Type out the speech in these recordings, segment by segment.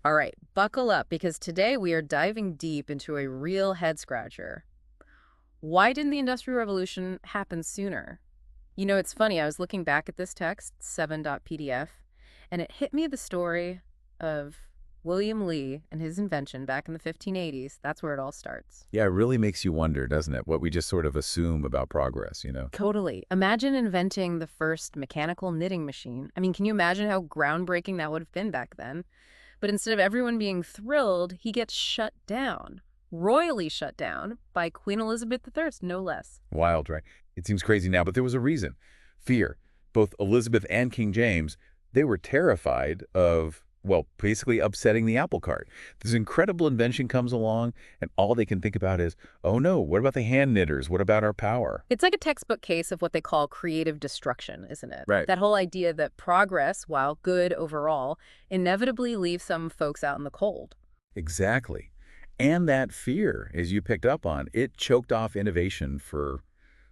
All right, buckle up because today we are diving deep into a real head scratcher. Why didn't the Industrial Revolution happen sooner? It's funny, I was looking back at this text, 7.pdf, and it hit me the story of William Lee and his invention back in the 1580s. That's where it all starts. Yeah, it really makes you wonder, doesn't it? What we just sort of assume about progress. Totally. Imagine inventing the first mechanical knitting machine. I mean, can you imagine how groundbreaking that would have been back then? But instead of everyone being thrilled, he gets shut down, royally shut down by Queen Elizabeth III, no less. Wild, right? It seems crazy now, but there was a reason. Fear. Both Elizabeth and King James, they were terrified of, well, basically upsetting the apple cart. This incredible invention comes along, and all they can think about is, oh no, what about the hand knitters? What about our power? It's like a textbook case of what they call creative destruction, isn't it? Right. That whole idea that progress, while good overall, inevitably leaves some folks out in the cold. Exactly. And that fear, as you picked up on, it choked off innovation for,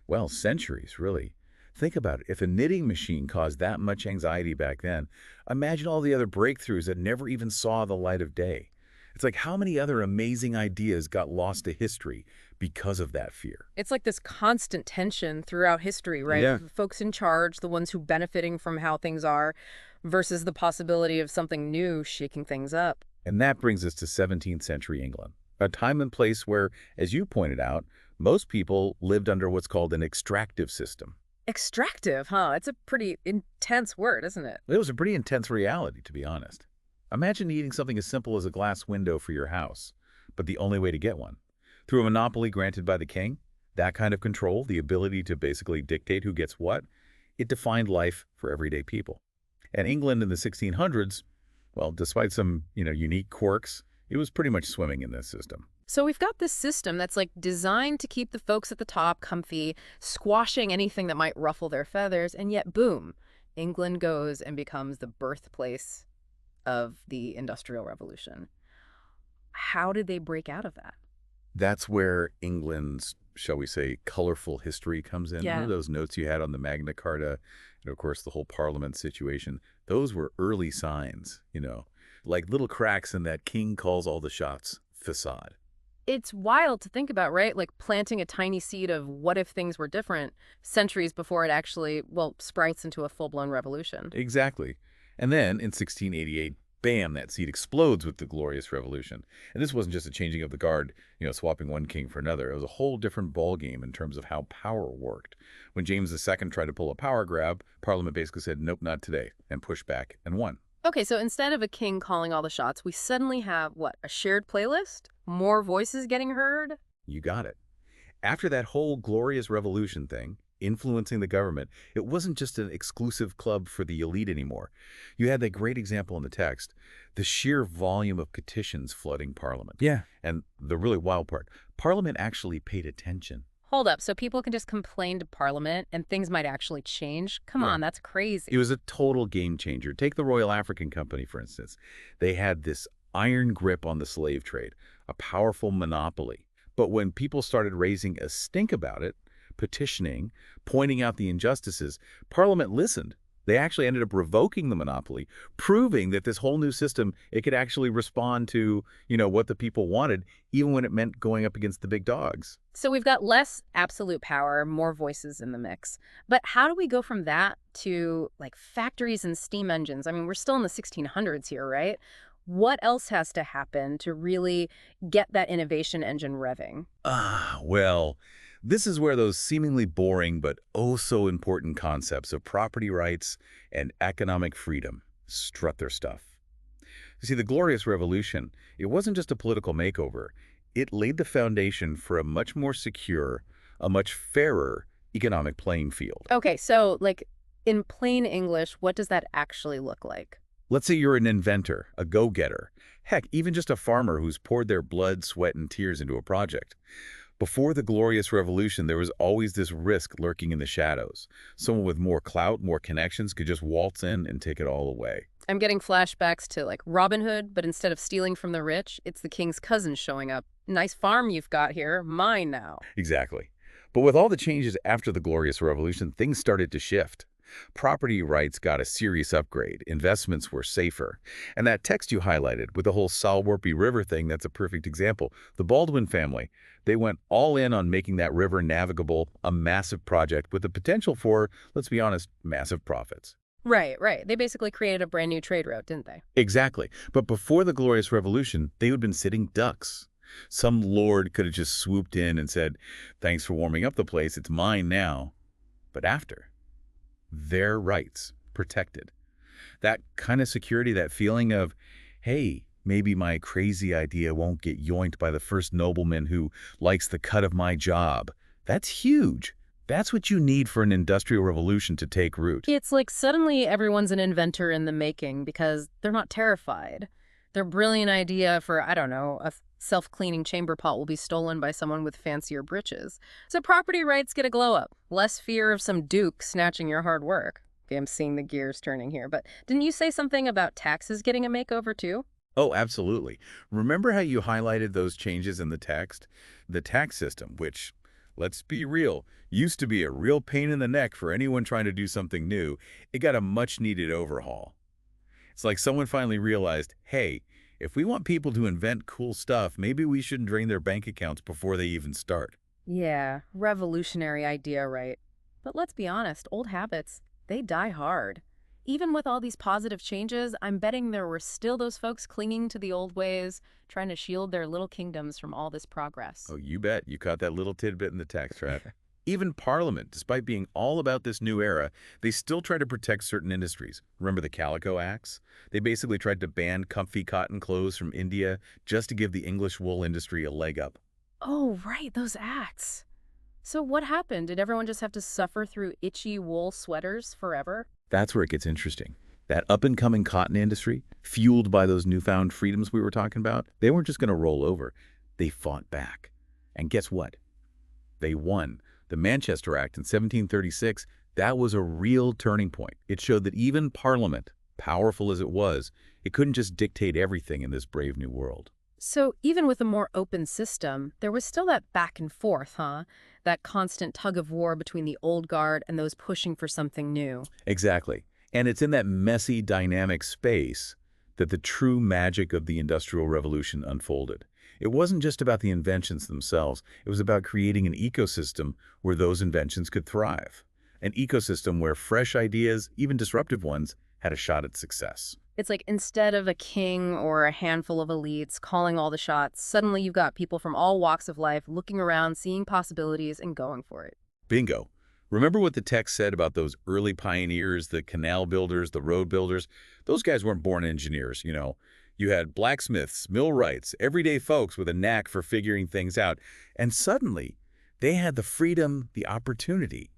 well, centuries, really. Think about it. If a knitting machine caused that much anxiety back then, imagine all the other breakthroughs that never even saw the light of day. It's like how many other amazing ideas got lost to history because of that fear. It's like this constant tension throughout history, right? Yeah. The folks in charge, the ones who benefiting from how things are, versus the possibility of something new shaking things up. And that brings us to 17th century England, a time and place where, as you pointed out, most people lived under what's called an extractive system. Extractive, huh? It's a pretty intense word, isn't it? It was a pretty intense reality, to be honest. Imagine needing something as simple as a glass window for your house, but the only way to get one. Through a monopoly granted by the king, that kind of control, the ability to basically dictate who gets what, it defined life for everyday people. And England in the 1600s, well, despite some, unique quirks, it was pretty much swimming in this system. So we've got this system that's like designed to keep the folks at the top comfy, squashing anything that might ruffle their feathers, and yet boom, England goes and becomes the birthplace of the Industrial Revolution. How did they break out of that? That's where England's, shall we say, colorful history comes in. Yeah. Those notes you had on the Magna Carta, and of course the whole Parliament situation, those were early signs, like little cracks in that king calls all the shots facade. It's wild to think about, right? Like planting a tiny seed of what if things were different centuries before it actually, well, sprouts into a full-blown revolution. Exactly. And then in 1688, bam, that seed explodes with the Glorious Revolution. And this wasn't just a changing of the guard, swapping one king for another. It was a whole different ballgame in terms of how power worked. When James II tried to pull a power grab, Parliament basically said, nope, not today, and pushed back and won. Okay, so instead of a king calling all the shots, we suddenly have, what, a shared playlist? More voices getting heard? You got it. After that whole Glorious Revolution thing, influencing the government, it wasn't just an exclusive club for the elite anymore. You had that great example in the text, the sheer volume of petitions flooding Parliament. Yeah. And the really wild part, Parliament actually paid attention. Hold up, so people can just complain to Parliament and things might actually change? Come Yeah. on, that's crazy. It was a total game changer. Take the Royal African Company, for instance. They had this iron grip on the slave trade, a powerful monopoly. But when people started raising a stink about it, petitioning, pointing out the injustices, Parliament listened. They actually ended up revoking the monopoly, proving that this whole new system, it could actually respond to, what the people wanted, even when it meant going up against the big dogs. So we've got less absolute power, more voices in the mix. But how do we go from that to like factories and steam engines? I mean, we're still in the 1600s here, right? What else has to happen to really get that innovation engine revving? Well, this is where those seemingly boring but oh so important concepts of property rights and economic freedom strut their stuff. You see, the Glorious Revolution, it wasn't just a political makeover. It laid the foundation for a much more secure, a much fairer economic playing field. Okay, so like in plain English, what does that actually look like? Let's say you're an inventor, a go-getter, heck, even just a farmer who's poured their blood, sweat, and tears into a project. Before the Glorious Revolution, there was always this risk lurking in the shadows. Someone with more clout, more connections could just waltz in and take it all away. I'm getting flashbacks to like Robin Hood, but instead of stealing from the rich, it's the king's cousin showing up. Nice farm you've got here, mine now. Exactly. But with all the changes after the Glorious Revolution, things started to shift. Property rights got a serious upgrade. Investments were safer. And that text you highlighted with the whole Salwarpy River thing, that's a perfect example. The Baldwin family, they went all in on making that river navigable, a massive project with the potential for, let's be honest, massive profits. Right, right. They basically created a brand new trade route, didn't they? Exactly. But before the Glorious Revolution, they had been sitting ducks. Some lord could have just swooped in and said, "Thanks for warming up the place, it's mine now." But after, their rights protected. That kind of security, that feeling of, hey, maybe my crazy idea won't get yoinked by the first nobleman who likes the cut of my job. That's huge. That's what you need for an industrial revolution to take root. It's like suddenly everyone's an inventor in the making because they're not terrified. Their brilliant idea for, I don't know, a self-cleaning chamber pot will be stolen by someone with fancier breeches. So property rights get a glow up. Less fear of some duke snatching your hard work. Okay, I'm seeing the gears turning here, but didn't you say something about taxes getting a makeover too? Oh, absolutely. Remember how you highlighted those changes in the text? The tax system, which, let's be real, used to be a real pain in the neck for anyone trying to do something new, it got a much-needed overhaul. It's like someone finally realized, hey, if we want people to invent cool stuff, maybe we shouldn't drain their bank accounts before they even start. Yeah, revolutionary idea, right? But let's be honest, old habits, they die hard. Even with all these positive changes, I'm betting there were still those folks clinging to the old ways, trying to shield their little kingdoms from all this progress. Oh, you bet. You caught that little tidbit in the text, right? Even Parliament, despite being all about this new era, they still try to protect certain industries. Remember the Calico Acts? They basically tried to ban comfy cotton clothes from India just to give the English wool industry a leg up. Oh, right, those acts. So what happened? Did everyone just have to suffer through itchy wool sweaters forever? That's where it gets interesting. That up-and-coming cotton industry, fueled by those newfound freedoms we were talking about, they weren't just going to roll over. They fought back. And guess what? They won. The Manchester Act in 1736, that was a real turning point. It showed that even Parliament, powerful as it was, it couldn't just dictate everything in this brave new world. So even with a more open system, there was still that back and forth, huh? That constant tug of war between the old guard and those pushing for something new. Exactly. And it's in that messy, dynamic space that the true magic of the Industrial Revolution unfolded. It wasn't just about the inventions themselves. It was about creating an ecosystem where those inventions could thrive. An ecosystem where fresh ideas, even disruptive ones, had a shot at success. It's like instead of a king or a handful of elites calling all the shots, suddenly you've got people from all walks of life looking around, seeing possibilities, and going for it. Bingo. Remember what the text said about those early pioneers, the canal builders, the road builders? Those guys weren't born engineers, you know. You had blacksmiths, millwrights, everyday folks with a knack for figuring things out. And suddenly, they had the freedom, the opportunity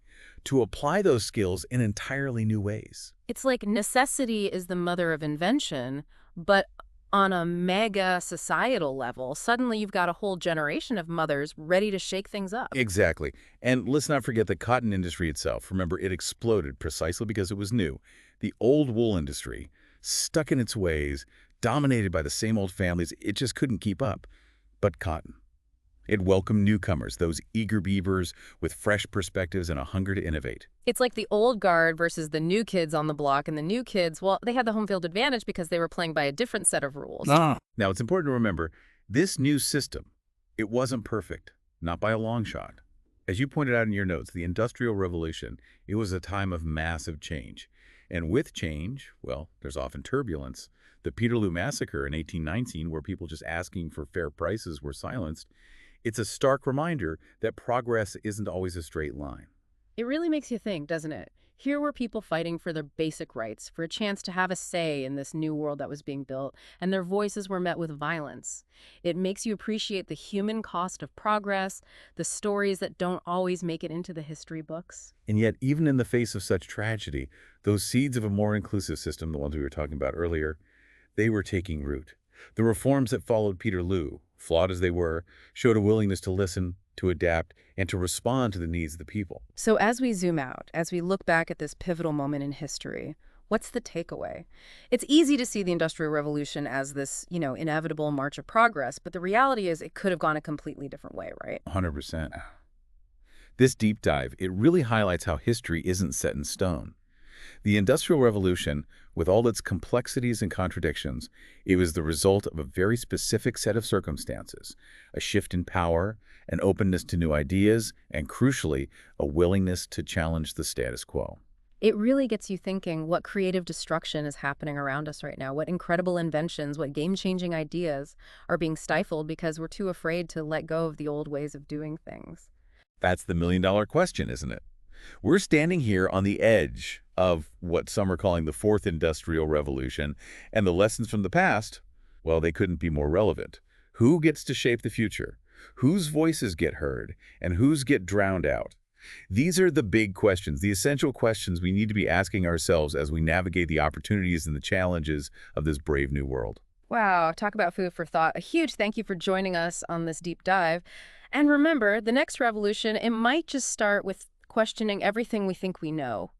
to apply those skills in entirely new ways. It's like necessity is the mother of invention, but on a mega societal level, suddenly you've got a whole generation of mothers ready to shake things up. Exactly. And let's not forget the cotton industry itself. Remember, it exploded precisely because it was new. The old wool industry, stuck in its ways, dominated by the same old families, it just couldn't keep up. But cotton. It welcomed newcomers, those eager beavers with fresh perspectives and a hunger to innovate. It's like the old guard versus the new kids on the block, and the new kids, well, they had the home field advantage because they were playing by a different set of rules. Now, it's important to remember, this new system, it wasn't perfect, not by a long shot. As you pointed out in your notes, the Industrial Revolution, it was a time of massive change. And with change, well, there's often turbulence. The Peterloo Massacre in 1819, where people just asking for fair prices were silenced, it's a stark reminder that progress isn't always a straight line. It really makes you think, doesn't it? Here were people fighting for their basic rights, for a chance to have a say in this new world that was being built, and their voices were met with violence. It makes you appreciate the human cost of progress, the stories that don't always make it into the history books. And yet, even in the face of such tragedy, those seeds of a more inclusive system, the ones we were talking about earlier, they were taking root. The reforms that followed Peterloo, flawed as they were, showed a willingness to listen, to adapt, and to respond to the needs of the people. So as we zoom out, as we look back at this pivotal moment in history, what's the takeaway? It's easy to see the Industrial Revolution as this, inevitable march of progress, but the reality is it could have gone a completely different way, right? 100%. This deep dive, it really highlights how history isn't set in stone. The Industrial Revolution, with all its complexities and contradictions, it was the result of a very specific set of circumstances, a shift in power, an openness to new ideas, and crucially, a willingness to challenge the status quo. It really gets you thinking what creative destruction is happening around us right now, what incredible inventions, what game-changing ideas are being stifled because we're too afraid to let go of the old ways of doing things. That's the million-dollar question, isn't it? We're standing here on the edge of what some are calling the Fourth Industrial Revolution, and the lessons from the past, well, they couldn't be more relevant. Who gets to shape the future? Whose voices get heard? And whose get drowned out? These are the big questions, the essential questions we need to be asking ourselves as we navigate the opportunities and the challenges of this brave new world. Wow, talk about food for thought. A huge thank you for joining us on this deep dive. And remember, the next revolution, it might just start with questioning everything we think we know.